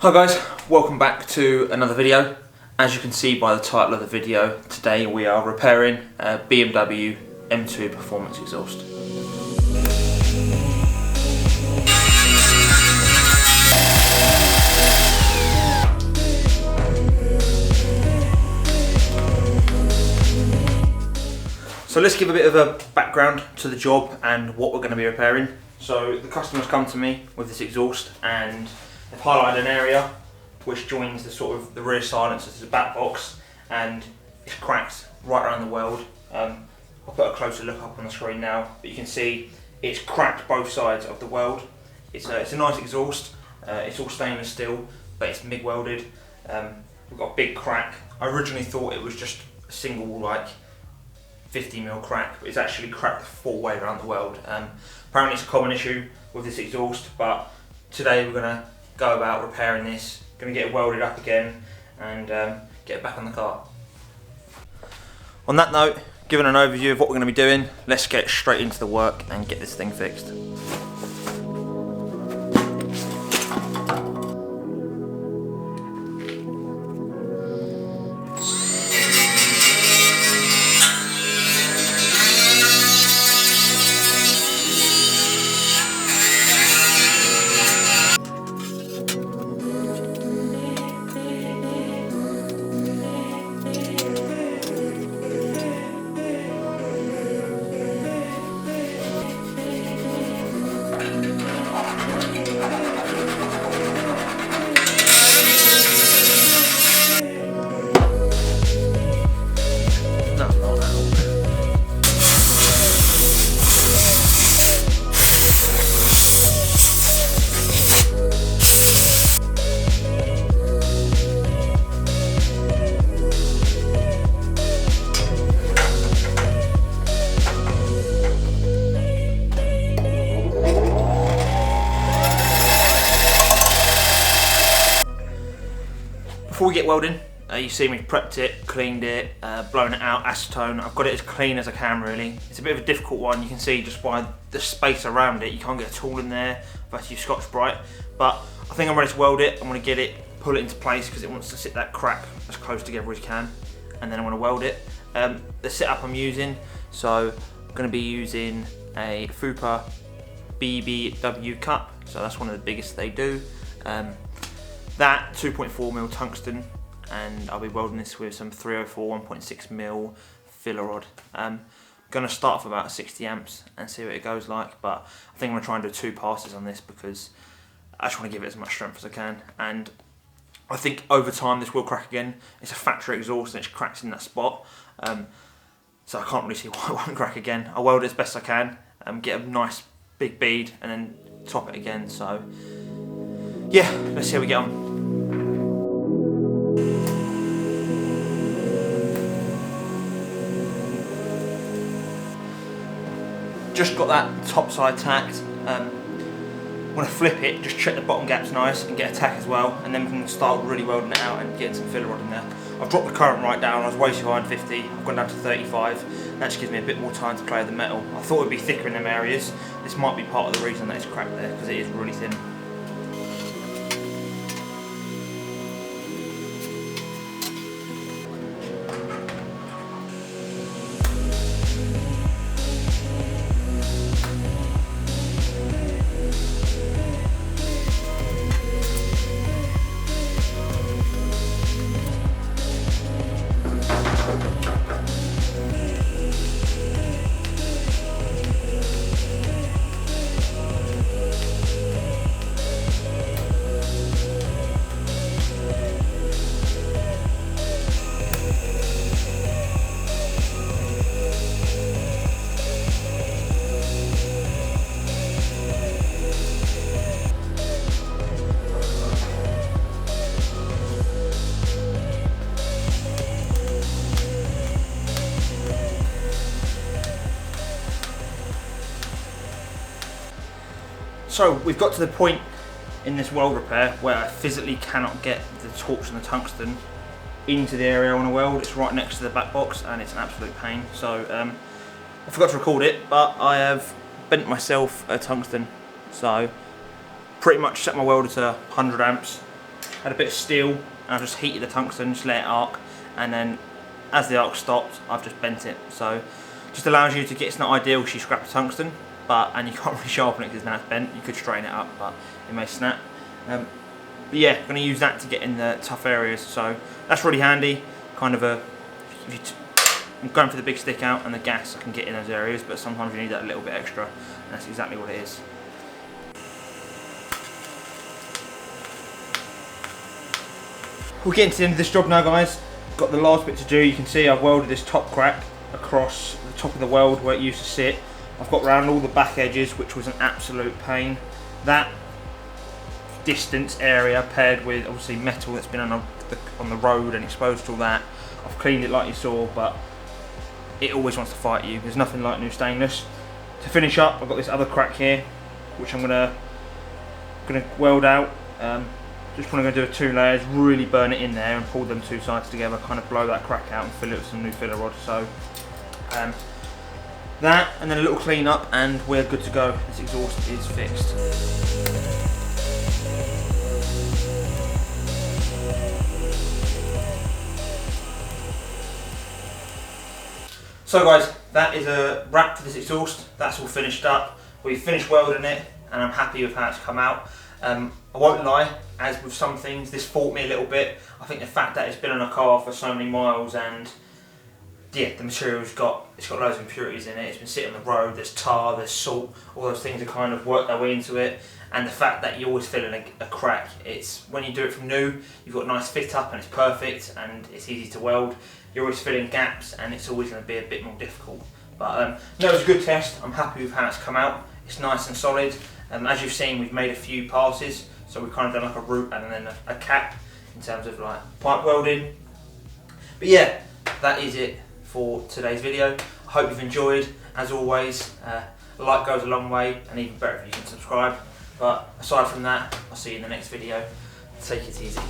Hi guys, welcome back to another video. As you can see by the title of the video, today we are repairing a BMW M2 performance exhaust. So let's give a bit of a background to the job and what we're going to be repairing. So the customer's come to me with this exhaust and they've highlighted an area which joins the rear silencer to the back box, and it's cracked right around the weld. I'll put a closer look up on the screen now, but you can see it's cracked both sides of the weld. It's a nice exhaust. It's all stainless steel, but it's MIG welded. We've got a big crack. I originally thought it was just a single 50mm crack, but it's actually cracked the full way around the weld. Apparently it's a common issue with this exhaust, but today we're going to go about repairing this. Going to get it welded up again and get it back on the car. On that note, given an overview of what we're going to be doing, let's get straight into the work and get this thing fixed. Before we get welding, you see me prepped it, cleaned it, blown it out, acetone. I've got it as clean as I can really. It's a bit of a difficult one, you can see just by the space around it, you can't get a tool in there. I've had to use Scotch-Brite, but I think I'm ready to weld it. I'm going to get it, pull it into place because it wants to sit that crack as close together as you can, and then I'm going to weld it. The setup I'm using, so I'm going to be using a Fupa BBW cup, so that's one of the biggest they do. That 2.4mm tungsten, and I'll be welding this with some 304 1.6mm filler rod. I'm going to start off about 60 amps and see what it goes like, but I think I'm going to try and do 2 passes on this because I just want to give it as much strength as I can, and I think over time this will crack again. It's a factory exhaust and it's cracked in that spot, so I can't really see why it won't crack again. I'll weld it as best I can, get a nice big bead and then top it again. So yeah, let's see how we get on. Just got that top side tacked. When I flip it, just check the bottom gap's nice and get a tack as well, and then we can start really welding it out and getting some filler rod in there. I've dropped the current right down. I was way too high on 50, I've gone down to 35. That just gives me a bit more time to play with the metal. I thought it would be thicker in them areas. This might be part of the reason that it's cracked there, because it is really thin. So we've got to the point in this weld repair where I physically cannot get the torch and the tungsten into the area I want to weld. It's right next to the back box and it's an absolute pain. So I forgot to record it, but I have bent myself a tungsten. So pretty much set my welder to 100 amps had a bit of steel, and I've just heated the tungsten, just let it arc, and then as the arc stopped, I've just bent it. So just allows you to get, it's not ideal because you scrap the tungsten, and you can't really sharpen it because now it's bent. You could straighten it up, but it may snap. But yeah, I'm going to use that to get in the tough areas, so that's really handy. Kind of I'm going for the big stick out and the gas, I can get in those areas, but sometimes you need that a little bit extra, and that's exactly what it is. We're getting to the end of this job now, guys. Got the last bit to do. You can see I've welded this top crack across the top of the weld where it used to sit. I've got around all the back edges, which was an absolute pain. That distance area paired with obviously metal that's been on the road and exposed to all that, I've cleaned it like you saw, but it always wants to fight you. There's nothing like new stainless. To finish up, I've got this other crack here, which I'm gonna weld out. Just want to go do 2 layers, really burn it in there and pull them 2 sides together, kind of blow that crack out and fill it with some new filler rod. So that, and then a little clean up, and we're good to go. This exhaust is fixed. So guys, that is a wrap for this exhaust. That's all finished up. We've finished welding it, and I'm happy with how it's come out. I won't lie, as with some things, this fought me a little bit. I think the fact that it's been on a car for so many miles, and yeah, the material's it's got loads of impurities in it. It's been sitting on the road. There's tar, there's salt. All those things have kind of worked their way into it. And the fact that you always fill in a crack. It's when you do it from new, you've got a nice fit up and it's perfect and it's easy to weld. You're always filling gaps, and it's always going to be a bit more difficult. But no, it was a good test. I'm happy with how it's come out. It's nice and solid. As you've seen, we've made a few passes, so we've kind of done like a root and then a cap in terms of like pipe welding. But yeah, that is it for today's video. I hope you've enjoyed. As always, a like goes a long way, and even better if you can subscribe. But aside from that, I'll see you in the next video. Take it easy.